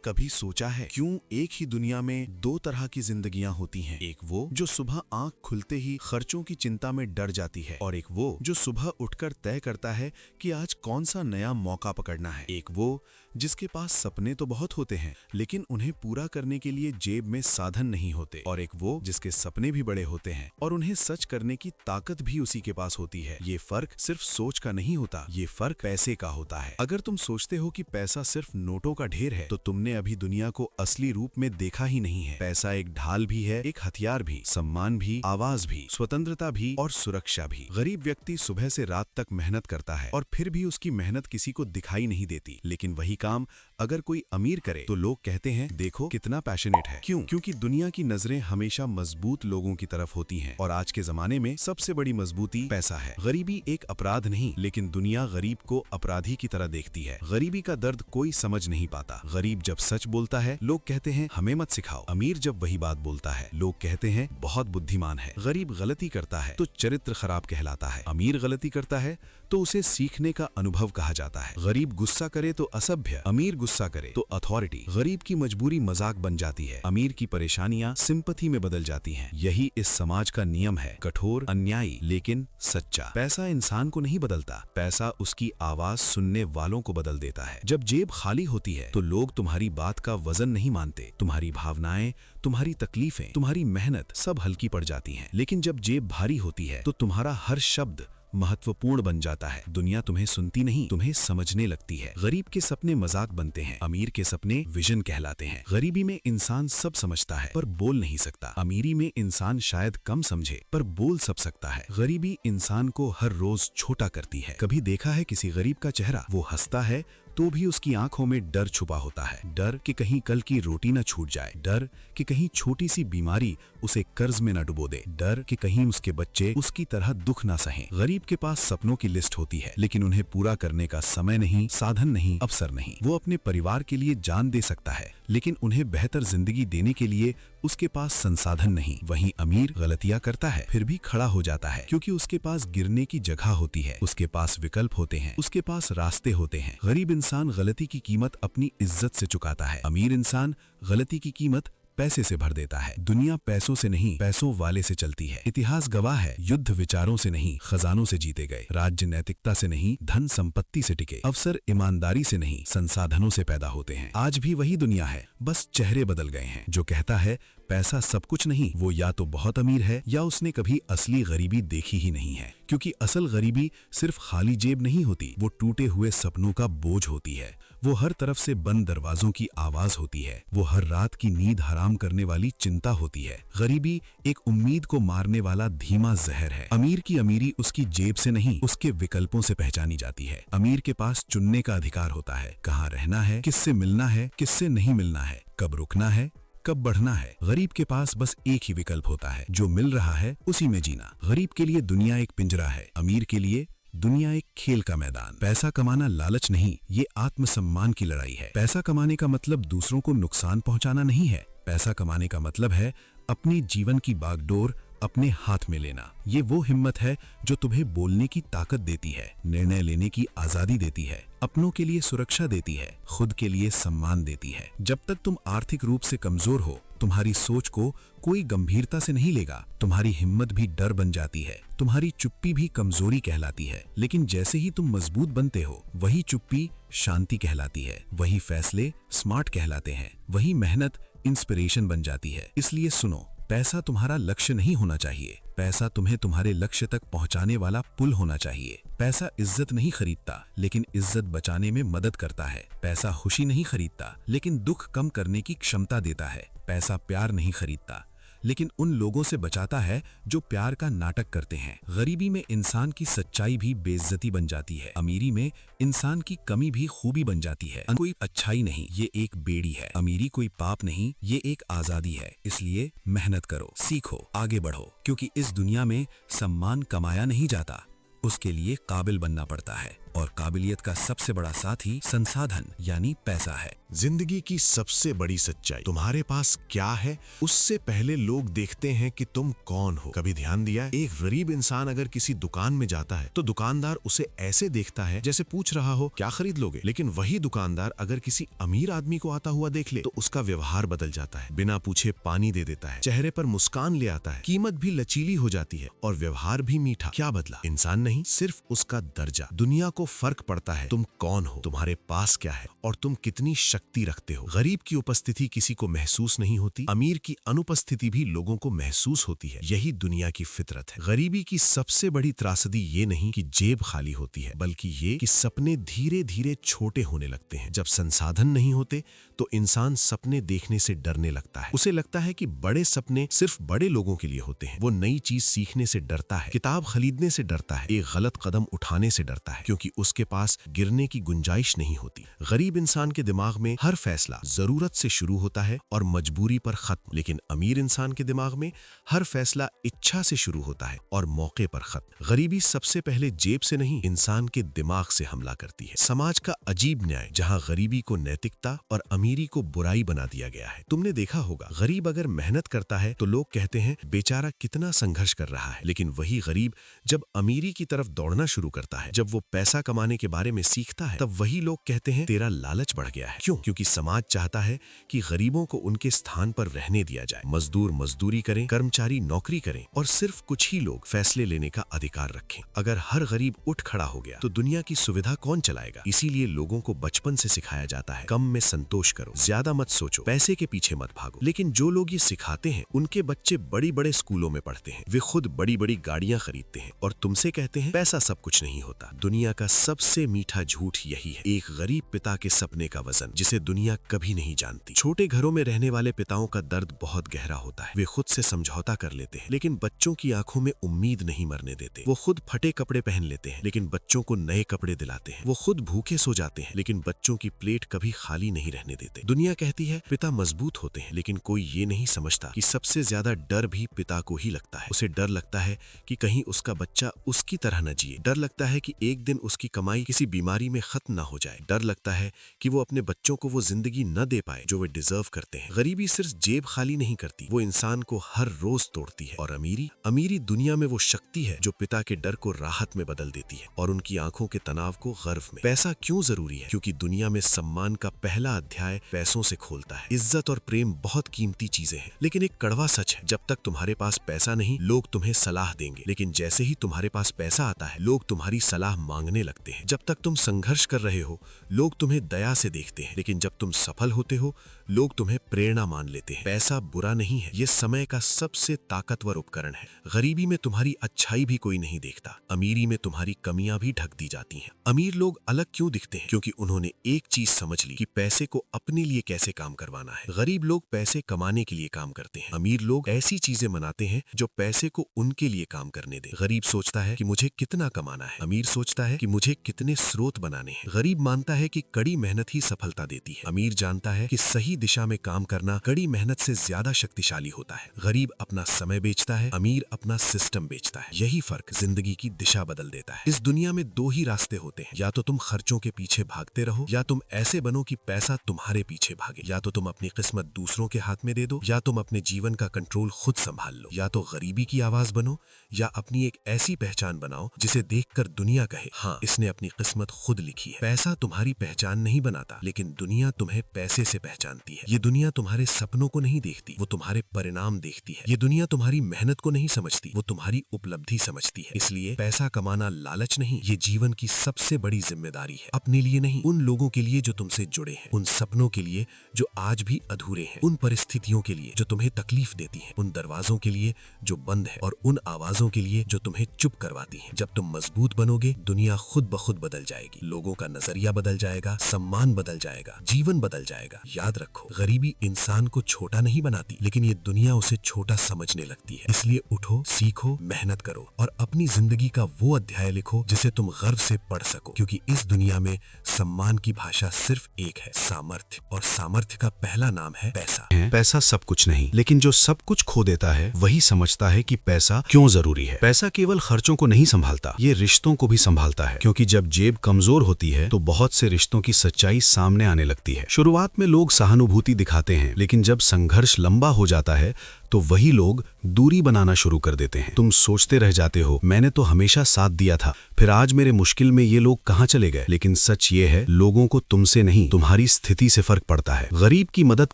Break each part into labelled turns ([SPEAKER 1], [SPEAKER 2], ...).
[SPEAKER 1] कभी सोचा है क्यों एक ही दुनिया में दो तरह की जिंदगियां होती हैं? एक वो जो सुबह आंख खुलते ही खर्चों की चिंता में डर जाती है, और एक वो जो सुबह उठकर तय करता है कि आज कौन सा नया मौका पकड़ना है। एक वो जिसके पास सपने तो बहुत होते हैं लेकिन उन्हें पूरा करने के लिए जेब में साधन नहीं होते, और एक वो जिसके सपने भी बड़े होते हैं और उन्हें सच करने की ताकत भी उसी के पास होती है। ये फर्क सिर्फ सोच का नहीं होता, ये फर्क पैसे का होता है। अगर तुम सोचते हो कि पैसा सिर्फ नोटों का ढेर है तो तुमने अभी दुनिया को असली रूप में देखा ही नहीं है। पैसा एक ढाल भी है, एक हथियार भी, सम्मान भी, आवाज भी, स्वतंत्रता भी और सुरक्षा भी। गरीब व्यक्ति सुबह से रात तक मेहनत करता है और फिर भी उसकी मेहनत किसी को दिखाई नहीं देती, लेकिन वही काम अगर कोई अमीर करे तो लोग कहते हैं देखो कितना पैशनेट है। क्यों? क्योंकि दुनिया की नजरें हमेशा मजबूत लोगों की तरफ होती हैं, और आज के जमाने में सबसे बड़ी मजबूती पैसा है। गरीबी एक अपराध नहीं, लेकिन दुनिया गरीब को अपराधी की तरह देखती है। गरीबी का दर्द कोई समझ नहीं पाता। गरीब जब सच बोलता है लोग कहते हैं हमें मत सिखाओ। अमीर जब वही बात बोलता है लोग कहते हैं बहुत बुद्धिमान है। गरीब गलती करता है तो चरित्र खराब कहलाता है, अमीर गलती करता है तो उसे सीखने का अनुभव कहा जाता है। गरीब गुस्सा करे तो असभ्य, अमीर गुस्सा करे तो अथॉरिटी। गरीब की मजबूरी मजाक बन जाती है, अमीर की परेशानियां सिंपैथी में बदल जाती हैं। यही इस समाज का नियम है, कठोर, अन्यायी लेकिन सच्चा। पैसा इंसान को नहीं बदलता, पैसा उसकी आवाज सुनने वालों को बदल देता है। जब जेब खाली होती है तो लोग तुम्हारी बात का वजन नहीं मानते। तुम्हारी भावनाएं, तुम्हारी तकलीफें, तुम्हारी मेहनत सब हल्की पड़ जाती हैं। लेकिन जब जेब भारी होती है तो तुम्हारा हर शब्द महत्वपूर्ण बन जाता है। दुनिया तुम्हें सुनती नहीं, तुम्हें समझने लगती है। गरीब के सपने मजाक बनते हैं, अमीर के सपने विजन कहलाते हैं। गरीबी में इंसान सब समझता है पर बोल नहीं सकता। अमीरी में इंसान शायद कम समझे पर बोल सब सकता है। गरीबी इंसान को हर रोज छोटा करती है। कभी देखा है किसी गरीब का चेहरा? वो हंसता है तो भी उसकी आंखों में डर छुपा होता है। डर कि कहीं कल की रोटी न छूट जाए, डर कि कहीं छोटी सी बीमारी उसे कर्ज में न डुबो दे, डर कि कहीं उसके बच्चे उसकी तरह दुख न सहें। गरीब के पास सपनों की लिस्ट होती है लेकिन उन्हें पूरा करने का समय नहीं, साधन नहीं, अवसर नहीं। वो अपने परिवार के लिए जान दे सकता है लेकिन उन्हें बेहतर जिंदगी देने के लिए उसके पास संसाधन नहीं। वहीं अमीर गलतियां करता है फिर भी खड़ा हो जाता है क्योंकि उसके पास गिरने की जगह होती है, उसके पास विकल्प होते हैं, उसके पास रास्ते होते हैं। गरीब इंसान गलती की कीमत अपनी इज्जत से चुकाता है, अमीर इंसान गलती की कीमत पैसे से भर देता है। दुनिया पैसों से नहीं, पैसों वाले से चलती है। इतिहास गवाह है, युद्ध विचारों से नहीं, खजानों से जीते गए। राज्य नैतिकता से नहीं, धन संपत्ति से टिके। अवसर ईमानदारी से नहीं, संसाधनों से पैदा होते हैं। आज भी वही दुनिया है, बस चेहरे बदल गए हैं। जो कहता है पैसा सब कुछ नहीं, वो या तो बहुत अमीर है या उसने कभी असली गरीबी देखी ही नहीं है। क्योंकि असल गरीबी सिर्फ खाली जेब नहीं होती, वो टूटे हुए सपनों का बोझ होती है। वो हर तरफ से बंद दरवाजों की आवाज होती है। वो हर रात की नींद हराम करने वाली चिंता होती है। गरीबी एक उम्मीद को मारने वाला धीमा जहर है। अमीर की अमीरी उसकी जेब से नहीं, उसके विकल्पों से पहचानी जाती है। अमीर के पास चुनने का अधिकार होता है, कहाँ रहना है, किससे मिलना है, किससे नहीं मिलना है, कब रुकना है, कब बढ़ना है। गरीब के पास बस एक ही विकल्प होता है, जो मिल रहा है उसी में जीना। गरीब के लिए दुनिया एक पिंजरा है, अमीर के लिए दुनिया एक खेल का मैदान। पैसा कमाना लालच नहीं, ये आत्मसम्मान की लड़ाई है। पैसा कमाने का मतलब दूसरों को नुकसान पहुंचाना नहीं है। पैसा कमाने का मतलब है अपनी जीवन की बागडोर अपने हाथ में लेना। ये वो हिम्मत है जो तुम्हें बोलने की ताकत देती है, निर्णय लेने की आजादी देती है, अपनों के लिए सुरक्षा देती है, खुद के लिए सम्मान देती है। जब तक तुम आर्थिक रूप से कमजोर हो, तुम्हारी सोच को कोई गंभीरता से नहीं लेगा। तुम्हारी हिम्मत भी डर बन जाती है, तुम्हारी चुप्पी भी कमजोरी कहलाती है। लेकिन जैसे ही तुम मजबूत बनते हो, वही चुप्पी शांति कहलाती है, वही फैसले स्मार्ट कहलाते हैं, वही मेहनत इंस्पिरेशन बन जाती है। इसलिए सुनो, पैसा तुम्हारा लक्ष्य नहीं होना चाहिए, पैसा तुम्हें तुम्हारे लक्ष्य तक पहुंचाने वाला पुल होना चाहिए। पैसा इज्जत नहीं खरीदता लेकिन इज्जत बचाने में मदद करता है। पैसा खुशी नहीं खरीदता लेकिन दुख कम करने की क्षमता देता है। पैसा प्यार नहीं खरीदता लेकिन उन लोगों से बचाता है जो प्यार का नाटक करते हैं। गरीबी में इंसान की सच्चाई भी बेइज्जती बन जाती है, अमीरी में इंसान की कमी भी खूबी बन जाती है। कोई अच्छाई नहीं, ये एक बेड़ी है। अमीरी कोई पाप नहीं, ये एक आजादी है। इसलिए मेहनत करो, सीखो, आगे बढ़ो, क्योंकि इस दुनिया में सम्मान कमाया नहीं जाता, उसके लिए काबिल बनना पड़ता है।
[SPEAKER 2] और काबिलियत का सबसे बड़ा साथी संसाधन यानी पैसा है।
[SPEAKER 1] जिंदगी की सबसे बड़ी सच्चाई तुम्हारे पास क्या है उससे पहले लोग देखते हैं कि तुम कौन हो। कभी ध्यान दिया है, एक गरीब इंसान अगर किसी दुकान में जाता है तो दुकानदार उसे ऐसे देखता है जैसे पूछ रहा हो क्या खरीद लोगे। लेकिन वही दुकानदार अगर किसी अमीर आदमी को आता हुआ देख ले तो उसका व्यवहार बदल जाता है। बिना पूछे पानी दे देता है, चेहरे पर मुस्कान ले आता है, कीमत भी लचीली हो जाती है और व्यवहार भी मीठा। क्या बदला? इंसान नहीं, सिर्फ उसका दर्जा। दुनिया को फर्क पड़ता है तुम कौन हो, तुम्हारे पास क्या है और तुम कितनी शक्ति रखते हो। गरीब की उपस्थिति किसी को महसूस नहीं होती, अमीर की अनुपस्थिति भी लोगों को महसूस होती है। यही दुनिया की फितरत है। गरीबी की सबसे बड़ी त्रासदी ये नहीं कि जेब खाली होती है, बल्कि ये कि सपने धीरे धीरे छोटे होने लगते हैं। जब संसाधन नहीं होते तो इंसान सपने देखने से डरने लगता है। उसे लगता है कि बड़े सपने सिर्फ बड़े लोगों के लिए होते हैं। वो नई चीज सीखने से डरता है, किताब खरीदने से डरता है, एक गलत कदम उठाने से डरता है, क्योंकि उसके पास गिरने की गुंजाइश नहीं होती। गरीब इंसान के दिमाग में हर फैसला जरूरत से शुरू होता है और मजबूरी पर खत्म, लेकिन अमीर इंसान के दिमाग में हर फैसला इच्छा से शुरू होता है और मौके पर खत्म। गरीबी सबसे पहले जेब से नहीं, इंसान के दिमाग से हमला करती है। समाज का अजीब न्याय, जहां गरीबी को नैतिकता और अमीरी को बुराई बना दिया गया है। तुमने देखा होगा, गरीब अगर मेहनत करता है तो लोग कहते हैं बेचारा कितना संघर्ष कर रहा है। लेकिन वही गरीब जब अमीरी की तरफ दौड़ना शुरू करता है, जब वो पैसा कमाने के बारे में सीखता है, तब वही लोग कहते हैं तेरा लालच बढ़ गया है। क्यों? क्योंकि समाज चाहता है कि गरीबों को उनके स्थान पर रहने दिया जाए। मजदूर मजदूरी करें, कर्मचारी नौकरी करें और सिर्फ कुछ ही लोग फैसले लेने का अधिकार रखें। अगर हर गरीब उठ खड़ा हो गया तो दुनिया की सुविधा कौन चलाएगा? इसीलिए लोगों को बचपन से सिखाया जाता है कम में संतोष करो, ज्यादा मत सोचो, पैसे के पीछे मत भागो। लेकिन जो लोग ये सिखाते हैं उनके बच्चे बड़ी बड़े स्कूलों में पढ़ते हैं, वे खुद बड़ी बड़ी गाड़ियां खरीदते हैं और तुमसे कहते हैं पैसा सब कुछ नहीं होता। दुनिया का सबसे मीठा झूठ यही है, एक गरीब पिता के सपने का वजन, जिसे दुनिया कभी नहीं जानती। छोटे घरों में रहने वाले पिताओं का दर्द बहुत गहरा होता है। वे खुद से समझौता कर लेते हैं, लेकिन बच्चों की आंखों में उम्मीद नहीं मरने देते। वो खुद फटे कपड़े पहन लेते हैं, लेकिन बच्चों को नए कपड़े दिलाते हैं। वो खुद भूखे सो जाते हैं, लेकिन बच्चों की प्लेट कभी खाली नहीं रहने देते। दुनिया कहती है पिता मजबूत होते हैं, लेकिन कोई ये नहीं समझता कि सबसे ज्यादा डर भी पिता को ही लगता है। उसे डर लगता है कि कहीं उसका बच्चा उसकी तरह न जिए। डर लगता है कि एक दिन उसकी कमाई किसी बीमारी में खत्म न हो जाए। डर लगता है कि वो अपने बच्चों को वो जिंदगी न दे पाए जो वे डिजर्व करते हैं। गरीबी सिर्फ जेब खाली नहीं करती, वो इंसान को हर रोज तोड़ती है। और अमीरी दुनिया में वो शक्ति है जो पिता के डर को राहत में बदल देती है और उनकी आंखों के तनाव को गर्व में। पैसा क्यों जरूरी है? क्योंकि दुनिया में सम्मान का पहला अध्याय पैसों से खोलता है। इज्जत और प्रेम बहुत कीमती चीजें हैं, लेकिन एक कड़वा सच है, जब तक तुम्हारे पास पैसा नहीं लोग तुम्हें सलाह देंगे, लेकिन जैसे ही तुम्हारे पास पैसा आता है लोग तुम्हारी सलाह मांगने लगते हैं। जब तक तुम संघर्ष कर रहे हो लोग तुम्हें दया से देखते हैं, लेकिन जब तुम सफल होते हो लोग तुम्हें प्रेरणा मान लेते हैं। पैसा बुरा नहीं है, ये समय का सबसे ताकतवर उपकरण है। गरीबी में तुम्हारी अच्छाई भी कोई नहीं देखता, अमीरी में तुम्हारी कमियां भी ढक दी जाती हैं। अमीर लोग अलग क्यों दिखते हैं? क्योंकि उन्होंने एक चीज समझ ली कि पैसे को अपने लिए कैसे काम करवाना है। गरीब लोग पैसे कमाने के लिए काम करते हैं, अमीर लोग ऐसी चीजें मनाते हैं जो पैसे को उनके लिए काम करने दे। गरीब सोचता है कि मुझे कितना कमाना है, अमीर सोचता है कि मुझे कितने स्रोत बनाने हैं। गरीब मानता है कि कड़ी मेहनत ही सफलता देती है, अमीर जानता है कि सही दिशा में काम करना कड़ी मेहनत से ज्यादा शक्तिशाली होता है। गरीब अपना समय बेचता है, अमीर अपना सिस्टम बेचता है। यही फर्क जिंदगी की दिशा बदल देता है। इस दुनिया में दो ही रास्ते होते हैं, या तो तुम खर्चों के पीछे भागते रहो, या तुम ऐसे बनो कि पैसा तुम्हारे पीछे भागे। या तो तुम अपनी किस्मत दूसरों के हाथ में दे दो, या तुम अपने जीवन का कंट्रोल खुद संभाल लो। या तो गरीबी की आवाज बनो, या अपनी एक ऐसी पहचान बनाओ जिसे देखकर दुनिया कहे हाँ, इसने अपनी किस्मत खुद लिखी है। पैसा तुम्हारी पहचान नहीं बनाता, लेकिन दुनिया तुम्हें पैसे से पहचानती है। ये दुनिया तुम्हारे सपनों को नहीं देखती, वो तुम्हारे परिणाम देखती है। ये दुनिया तुम्हारी मेहनत को नहीं समझती, वो तुम्हारी उपलब्धि समझती है। इसलिए पैसा कमाना लालच नहीं, ये जीवन की सबसे बड़ी जिम्मेदारी है। अपने लिए नहीं, उन लोगों के लिए जो तुमसे जुड़े हैं, उन सपनों के लिए जो आज भी अधूरे हैं, उन परिस्थितियों के लिए जो तुम्हें तकलीफ देती हैं, उन दरवाजों के लिए जो बंद है और उन आवाजों के लिए जो तुम्हें चुप करवाती हैं। जब तुम मजबूत बनोगे दुनिया खुद ब खुद बदल जाएगी, लोगों का नजरिया बदल जाएगा, सम्मान बदल जाएगा, जीवन बदल जाएगा। याद रखो, गरीबी इंसान को छोटा नहीं बनाती, लेकिन ये दुनिया उसे छोटा समझने लगती है। इसलिए उठो, सीखो, मेहनत करो और अपनी जिंदगी का वो अध्याय लिखो जिसे तुम गर्व से पढ़ सको, क्योंकि इस दुनिया में सम्मान की भाषा सिर्फ एक है, सामर्थ्य, और सामर्थ्य का पहला नाम है पैसा।
[SPEAKER 3] पैसा सब कुछ नहीं, लेकिन जो सब कुछ खो देता है वही समझता है कि पैसा क्यों जरूरी है। पैसा केवल खर्चों को नहीं संभालता, ये रिश्तों को भी संभालता है। क्योंकि जब जेब कमजोर होती है तो बहुत से रिश्तों की सच्चाई सामने आने लगती है। शुरुआत में लोग सहानुभूति दिखाते हैं, लेकिन जब संघर्ष लंबा हो जाता है तो वही लोग दूरी बनाना शुरू कर देते हैं। तुम सोचते रह जाते हो, मैंने तो हमेशा साथ दिया था, फिर आज मेरे मुश्किल में ये लोग कहाँ चले गए। लेकिन सच ये है, लोगों को तुमसे नहीं, तुम्हारी स्थिति से फर्क पड़ता है। गरीब की मदद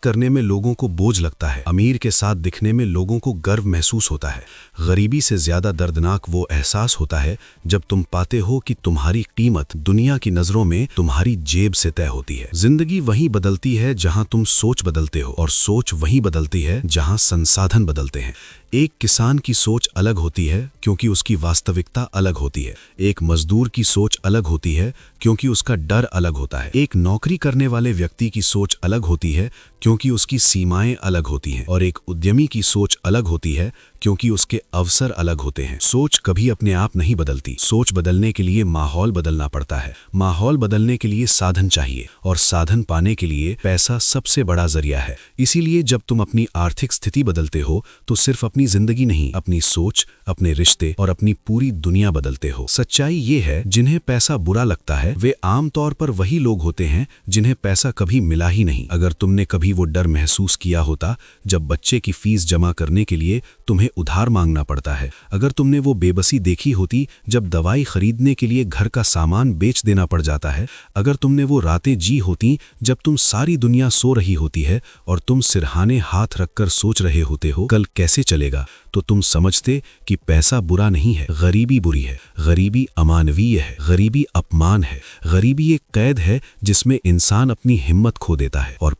[SPEAKER 3] करने में लोगों को बोझ लगता है, अमीर के साथ दिखने में लोगों को गर्व महसूस होता है। गरीबी से ज्यादा दर्दनाक वो एहसास होता है जब तुम पाते हो कि तुम्हारी कीमत दुनिया की नजरों में तुम्हारी जेब से तय होती है। जिंदगी वहीं बदलती है जहां तुम सोच बदलते हो, और सोच वहीं बदलती है जहां संसाधन बदलते हैं। एक किसान की सोच अलग होती है क्योंकि उसकी वास्तविकता अलग होती है। एक मजदूर की सोच अलग होती है क्योंकि उसका डर अलग होता है। एक नौकरी करने वाले व्यक्ति की सोच अलग होती है क्योंकि उसकी सीमाएं अलग होती हैं। और एक उद्यमी की सोच अलग होती है क्योंकि उसके अवसर अलग होते हैं। सोच कभी अपने आप नहीं बदलती। सोच बदलने के लिए माहौल बदलना पड़ता है। माहौल बदलने के लिए साधन चाहिए, और साधन पाने के लिए पैसा सबसे बड़ा जरिया है। इसीलिए जब तुम अपनी आर्थिक स्थिति बदलते हो तो सिर्फ अपनी जिंदगी नहीं, अपनी सोच, अपने रिश्ते और अपनी पूरी दुनिया बदलते हो। सच्चाई ये है, जिन्हें पैसा बुरा लगता है वे आमतौर पर वही लोग होते हैं जिन्हें पैसा कभी मिला ही नहीं। अगर तुमने कभी वो डर महसूस किया होता जब बच्चे की फीस जमा करने के लिए तुम्हें उधार मांगना पड़ता है, अगर तुमने वो बेबसी देखी होती जब दवाई खरीदने के लिए घर का सामान बेच देना पड़ जाता है, अगर तुमने वो रातें जी होती जब तुम सारी दुनिया सो रही होती है और तुम सिरहाने हाथ रखकर सोच रहे होते हो कल कैसे चलेगा, तो तुम समझते कि पैसा बुरा नहीं है, गरीबी बुरी है। गरीबी अमानवीय है, गरीबी अपमान है, गरीबी एक कैद है जिसमें इंसान अपनी हिम्मत खो देता है। और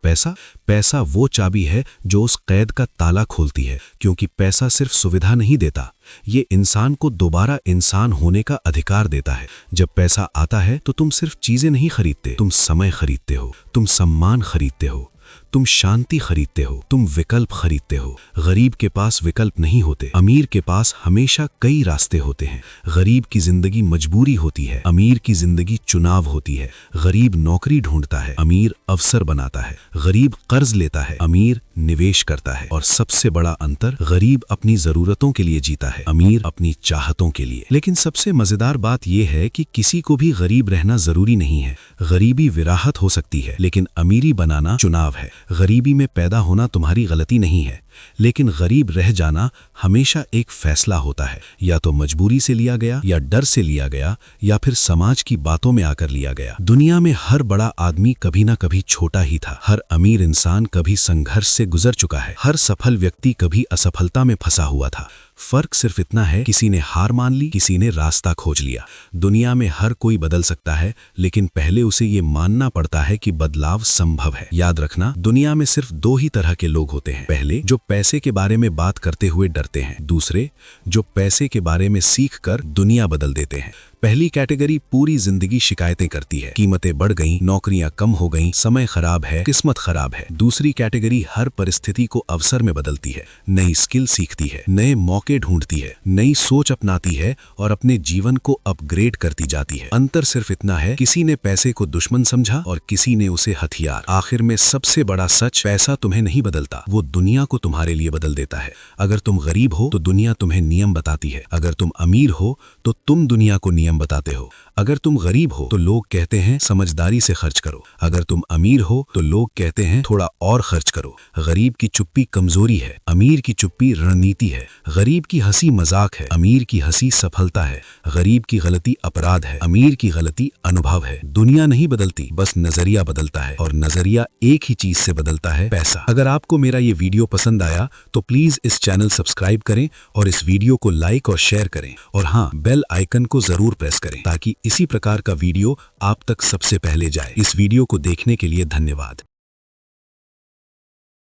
[SPEAKER 3] पैसा वो चाबी है जो उस कैद का ताला खोलती है, क्योंकि पैसा सिर्फ सुविधा नहीं देता, ये इंसान को दोबारा इंसान होने का अधिकार देता है। जब पैसा आता है तो तुम सिर्फ चीजें नहीं खरीदते, तुम समय खरीदते हो, तुम सम्मान खरीदते हो, तुम शांति खरीदते हो, तुम विकल्प खरीदते हो। गरीब के पास विकल्प नहीं होते, अमीर के पास हमेशा कई रास्ते होते हैं। गरीब की जिंदगी मजबूरी होती है, अमीर की जिंदगी चुनाव होती है। गरीब नौकरी ढूंढता है, अमीर अवसर बनाता है। गरीब कर्ज लेता है, अमीर निवेश करता है। और सबसे बड़ा अंतर, गरीब अपनी जरूरतों के लिए जीता है, अमीर अपनी चाहतों के लिए। लेकिन सबसे मजेदार बात यह है कि किसी को भी गरीब रहना जरूरी नहीं है। गरीबी विरासत हो सकती है, लेकिन अमीरी बनाना चुनाव है। गरीबी में पैदा होना तुम्हारी गलती नहीं है, लेकिन गरीब रह जाना हमेशा एक फैसला होता है। या तो मजबूरी से लिया गया, या डर से लिया गया, या फिर समाज की बातों में आकर लिया गया। दुनिया में हर बड़ा आदमी कभी ना कभी छोटा ही था। हर अमीर इंसान कभी संघर्ष से गुजर चुका है। हर सफल व्यक्ति कभी असफलता में फंसा हुआ था। फर्क सिर्फ इतना है, किसी ने हार मान ली, किसी ने रास्ता खोज लिया। दुनिया में हर कोई बदल सकता है, लेकिन पहले उसे ये मानना पड़ता है कि बदलाव संभव है। याद रखना, दुनिया में सिर्फ दो ही तरह के लोग होते हैं। पहले, जो पैसे के बारे में बात करते हुए डरते हैं। दूसरे, जो पैसे के बारे में सीख कर दुनिया बदल देते हैं। पहली कैटेगरी पूरी जिंदगी शिकायतें करती है, कीमतें बढ़ गईं, नौकरियां कम हो गईं, समय खराब है, किस्मत खराब है। दूसरी कैटेगरी हर परिस्थिति को अवसर में बदलती है, नई स्किल सीखती है, नए मौके ढूंढती है, नई सोच अपनाती है और अपने जीवन को अपग्रेड करती जाती है। अंतर सिर्फ इतना है, किसी ने पैसे को दुश्मन समझा और किसी ने उसे हथियार। आखिर में सबसे बड़ा सच, पैसा तुम्हें नहीं बदलता, वो दुनिया को तुम्हारे लिए बदल देता है। अगर तुम गरीब हो तो दुनिया तुम्हें नियम बताती है, अगर तुम अमीर हो तो तुम दुनिया को नियम बताते हो। अगर तुम गरीब हो तो लोग कहते हैं समझदारी से खर्च करो, अगर तुम अमीर हो तो लोग कहते हैं थोड़ा और खर्च करो। गरीब की चुप्पी कमजोरी है, अमीर की चुप्पी रणनीति है। गरीब की हंसी मजाक है, अमीर की हंसी सफलता है। गरीब की गलती अपराध है, अमीर की गलती अनुभव है। दुनिया नहीं बदलती, बस नजरिया बदलता है, और नजरिया एक ही चीज से बदलता है, पैसा। अगर आपको मेरा ये वीडियो पसंद आया तो प्लीज इस चैनल सब्सक्राइब करें और इस वीडियो को लाइक और शेयर करें, और हाँ, बेल आइकन को जरूर प्रेस करें ताकि इसी प्रकार का वीडियो आप तक सबसे पहले जाए। इस वीडियो को देखने के लिए धन्यवाद।